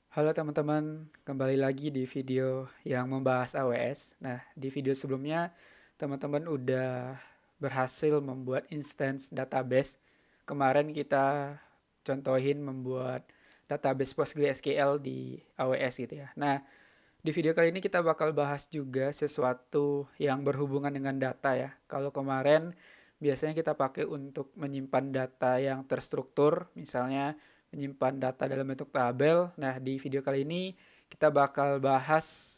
Halo teman-teman, kembali lagi di video yang membahas AWS. Nah, di video sebelumnya teman-teman udah berhasil membuat instance database. Kemarin kita contohin membuat database PostgreSQL di AWS gitu ya. Nah, di video kali ini kita bakal bahas juga sesuatu yang berhubungan dengan data ya. Kalau kemarin biasanya kita pakai untuk menyimpan data yang terstruktur, misalnya menyimpan data dalam bentuk tabel. Nah, di video kali ini kita bakal bahas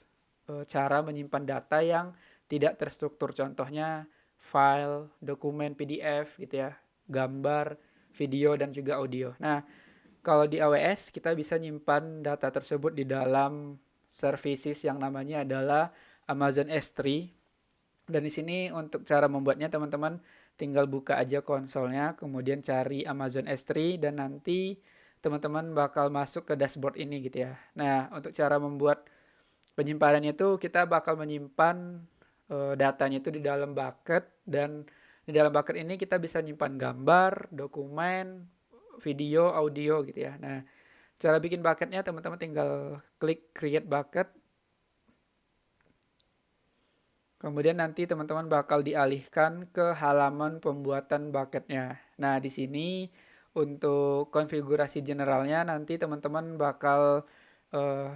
cara menyimpan data yang tidak terstruktur. Contohnya file, dokumen PDF gitu ya, gambar, video dan juga audio. Nah, kalau di AWS kita bisa nyimpan data tersebut di dalam services yang namanya adalah Amazon S3. Dan di sini untuk cara membuatnya teman-teman tinggal buka aja konsolnya, kemudian cari Amazon S3 dan nanti teman-teman bakal masuk ke dashboard ini gitu ya. Nah, untuk cara membuat penyimpanannya itu kita bakal menyimpan datanya itu di dalam bucket, dan di dalam bucket ini kita bisa nyimpan gambar, dokumen, video, audio gitu ya. Nah, cara bikin bucketnya teman-teman tinggal klik create bucket. Kemudian nanti teman-teman bakal dialihkan ke halaman pembuatan bucketnya. Nah, di sini untuk konfigurasi generalnya nanti teman-teman bakal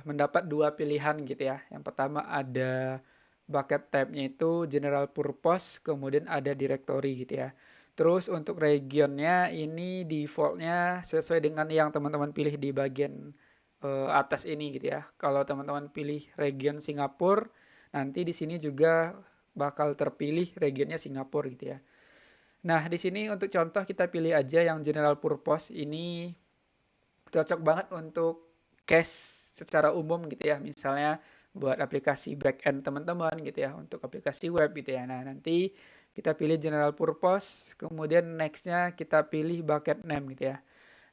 mendapat dua pilihan gitu ya. Yang pertama ada bucket tab-nya itu general purpose, kemudian ada directory gitu ya. Terus untuk regionnya ini defaultnya sesuai dengan yang teman-teman pilih di bagian atas ini gitu ya. Kalau teman-teman pilih region Singapura, nanti di sini juga bakal terpilih regionnya Singapura gitu ya. Nah, di sini untuk contoh kita pilih aja yang general purpose. Ini cocok banget untuk case secara umum gitu ya. Misalnya buat aplikasi backend teman-teman gitu ya, untuk aplikasi web gitu ya. Nah, nanti kita pilih general purpose, kemudian nextnya kita pilih bucket name gitu ya.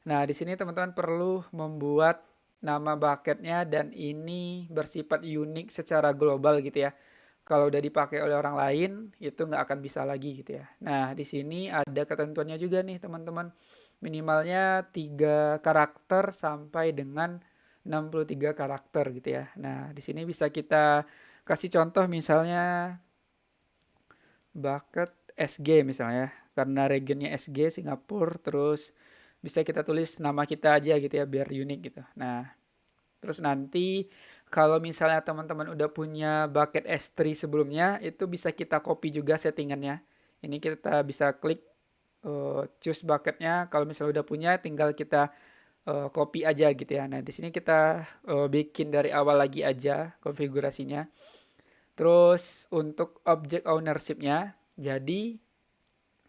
Nah, di sini teman-teman perlu membuat nama bucketnya dan ini bersifat unik secara global gitu ya. Kalau udah dipakai oleh orang lain, itu nggak akan bisa lagi gitu ya. Nah, di sini ada ketentuannya juga nih teman-teman. Minimalnya 3 karakter sampai dengan 63 karakter gitu ya. Nah, di sini bisa kita kasih contoh misalnya bucket SG misalnya. Karena regionnya SG Singapura, terus bisa kita tulis nama kita aja gitu ya biar unik gitu. Nah, terus nanti kalau misalnya teman-teman udah punya bucket S3 sebelumnya, itu bisa kita copy juga settingannya. Ini kita bisa klik choose bucketnya. Kalau misalnya udah punya, tinggal kita copy aja gitu ya. Nah, di sini kita bikin dari awal lagi aja konfigurasinya. Terus untuk object ownership-nya, jadi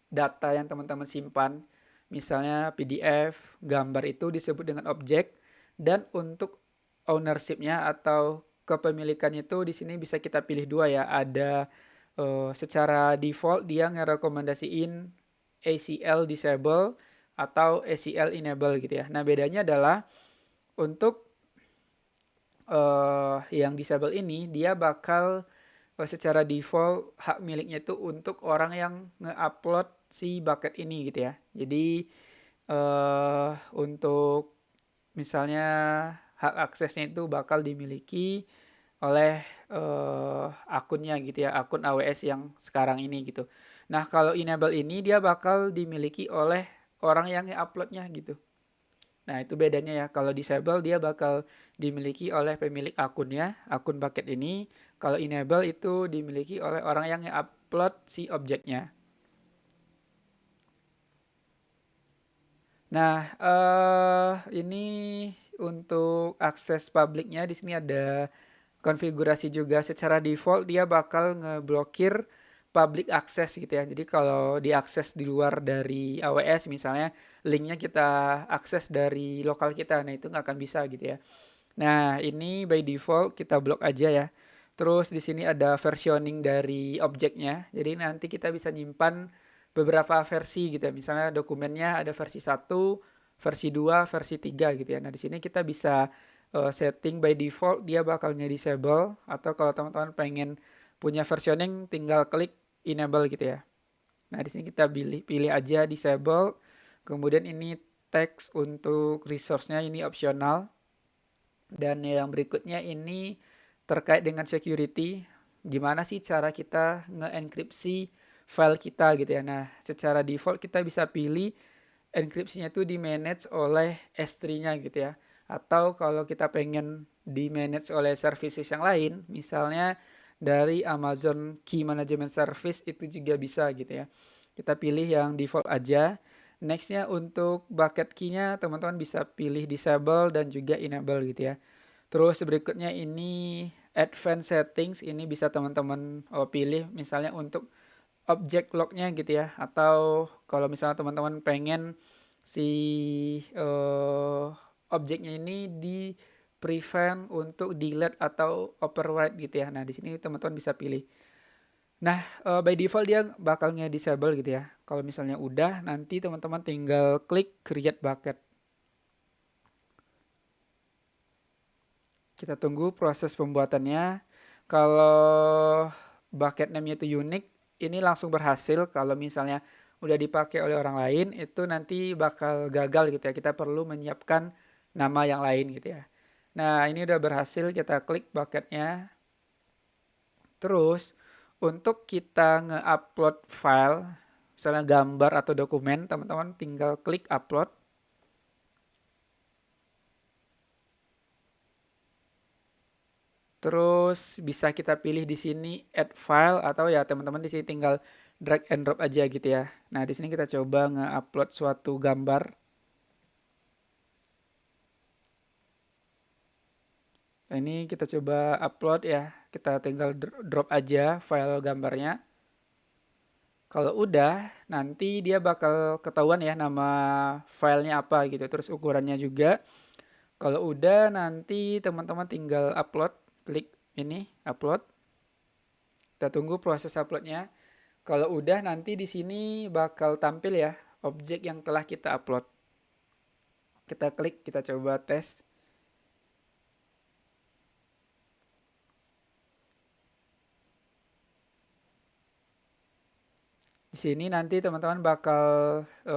data yang teman-teman simpan, misalnya PDF, gambar itu disebut dengan objek, dan untuk ownership-nya atau kepemilikannya itu di sini bisa kita pilih dua ya. Ada secara default dia ngerekomendasiin ACL disable atau ACL enable gitu ya. Nah, bedanya adalah untuk yang disable ini dia bakal secara default hak miliknya itu untuk orang yang nge-upload si bucket ini gitu ya. Jadi untuk misalnya hak aksesnya itu bakal dimiliki oleh akunnya gitu ya, akun AWS yang sekarang ini gitu. Nah, kalau enable ini dia bakal dimiliki oleh orang yang nge-uploadnya gitu. Nah, itu bedanya ya. Kalau disable dia bakal dimiliki oleh pemilik akunnya, akun bucket ini. Kalau enable itu dimiliki oleh orang yang upload si objeknya. Nah, ini untuk akses publiknya di sini ada konfigurasi juga. Secara default dia bakal ngeblokir public access gitu ya. Jadi kalau diakses di luar dari AWS misalnya, linknya kita akses dari lokal kita, nah itu nggak akan bisa gitu ya. Nah, ini by default kita blok aja ya. Terus di sini ada versioning dari objeknya. Jadi nanti kita bisa nyimpan beberapa versi gitu ya. Misalnya dokumennya ada versi 1, versi 2, versi 3 gitu ya. Nah, di sini kita bisa setting by default dia bakal nge-disable, atau kalau teman-teman pengen punya versioning tinggal klik enable gitu ya. Nah, di sini kita pilih aja disable. Kemudian ini text untuk resource-nya ini opsional. Dan yang berikutnya ini terkait dengan security. Gimana sih cara kita nge-enkripsi file kita gitu ya. Nah, secara default kita bisa pilih enkripsinya itu di manage oleh S3-nya gitu ya. Atau kalau kita pengen di manage oleh services yang lain, misalnya dari Amazon Key Management Service itu juga bisa gitu ya. Kita pilih yang default aja. Nextnya untuk bucket key-nya teman-teman bisa pilih disable dan juga enable gitu ya. Terus berikutnya ini advanced settings, ini bisa teman-teman pilih misalnya untuk object log-nya gitu ya, atau kalau misalnya teman-teman pengen si objeknya ini di prevent untuk delete atau overwrite gitu ya. Nah, di sini teman-teman bisa pilih. Nah, by default dia bakal nge-disable gitu ya. Kalau misalnya udah, nanti teman-teman tinggal klik create bucket. Kita tunggu proses pembuatannya. Kalau bucket name-nya itu unik, ini langsung berhasil. Kalau misalnya udah dipakai oleh orang lain, itu nanti bakal gagal gitu ya. Kita perlu menyiapkan nama yang lain gitu ya. Nah, ini udah berhasil, kita klik bucketnya. Terus, untuk kita nge-upload file, misalnya gambar atau dokumen, teman-teman tinggal klik upload. Terus bisa kita pilih di sini add file atau ya teman-teman di sini tinggal drag and drop aja gitu ya. Nah, di sini kita coba nge-upload suatu gambar. Nah, ini kita coba upload ya. Kita tinggal drop aja file gambarnya. Kalau udah, nanti dia bakal ketahuan ya nama filenya apa gitu. Terus ukurannya juga. Kalau udah, nanti teman-teman tinggal upload. Klik ini, upload. Kita tunggu proses uploadnya. Kalau udah, nanti di sini bakal tampil ya objek yang telah kita upload. Kita klik, kita coba tes. Di sini nanti teman-teman bakal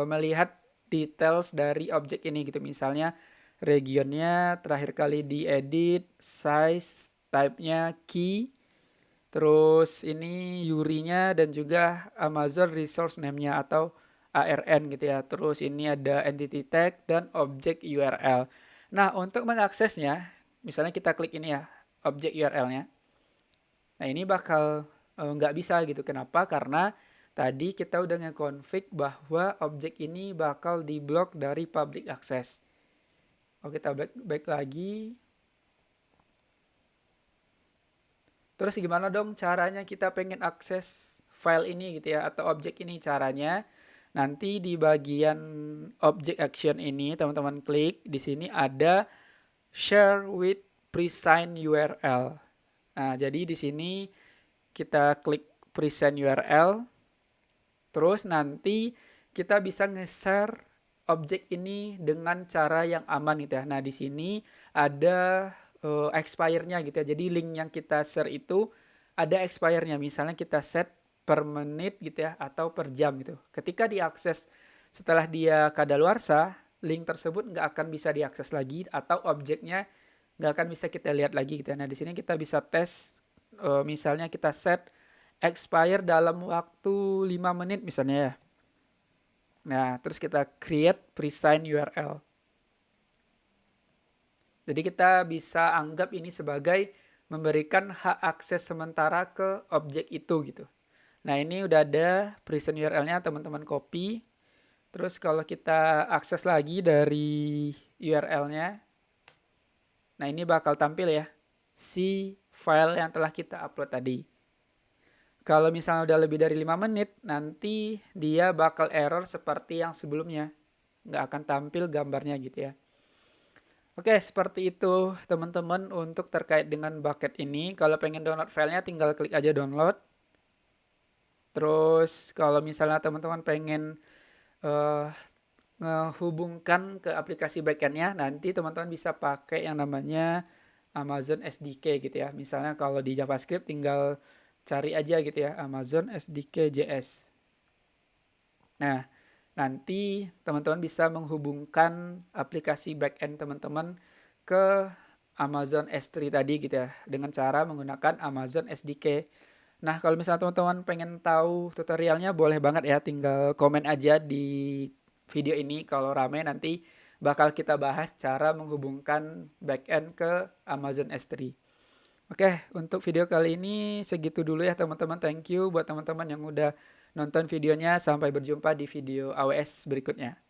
melihat details dari objek ini gitu. Misalnya regionnya terakhir kali diedit, size, type-nya key, terus ini URI-nya dan juga Amazon Resource Name-nya atau ARN gitu ya. Terus ini ada entity tag dan objek URL. Nah, untuk mengaksesnya, misalnya kita klik ini ya, objek URL-nya. Nah, ini bakal nggak bisa gitu. Kenapa? Karena tadi kita udah nge-config bahwa objek ini bakal diblok dari public access. Oke, kita back lagi. Terus gimana dong caranya kita pengen akses file ini gitu ya atau objek ini? Caranya nanti di bagian object action ini teman-teman klik di sini ada share with present URL. Nah, jadi di sini kita klik present URL. Terus nanti kita bisa nge-share objek ini dengan cara yang aman gitu ya. Nah, di sini ada expire-nya gitu ya. Jadi link yang kita share itu ada expire-nya. Misalnya kita set per menit gitu ya atau per jam gitu. Ketika diakses setelah dia kadaluarsa, link tersebut nggak akan bisa diakses lagi atau objeknya nggak akan bisa kita lihat lagi gitu ya. Nah, di sini kita bisa tes misalnya kita set expire dalam waktu 5 menit misalnya ya. Nah, terus kita create present URL. Jadi kita bisa anggap ini sebagai memberikan hak akses sementara ke objek itu gitu. Nah, ini udah ada present URL-nya, teman-teman copy. Terus kalau kita akses lagi dari URL-nya, nah ini bakal tampil ya si file yang telah kita upload tadi. Kalau misalnya udah lebih dari 5 menit, nanti dia bakal error seperti yang sebelumnya. Nggak akan tampil gambarnya gitu ya. Oke, seperti itu teman-teman untuk terkait dengan bucket ini. Kalau pengen download filenya tinggal klik aja download. Terus kalau misalnya teman-teman pengen uh, ngehubungkan ke aplikasi backendnya, nanti teman-teman bisa pakai yang namanya Amazon SDK gitu ya. Misalnya kalau di JavaScript tinggal cari aja gitu ya Amazon SDK JS. Nah, nanti teman-teman bisa menghubungkan aplikasi backend teman-teman ke Amazon S3 tadi gitu ya, dengan cara menggunakan Amazon SDK. Nah, kalau misalnya teman-teman pengen tahu tutorialnya, boleh banget ya, tinggal komen aja di video ini. Kalau rame nanti bakal kita bahas cara menghubungkan backend ke Amazon S3. Oke, untuk video kali ini segitu dulu ya teman-teman. Thank you buat teman-teman yang udah nonton videonya. Sampai berjumpa di video AWS berikutnya.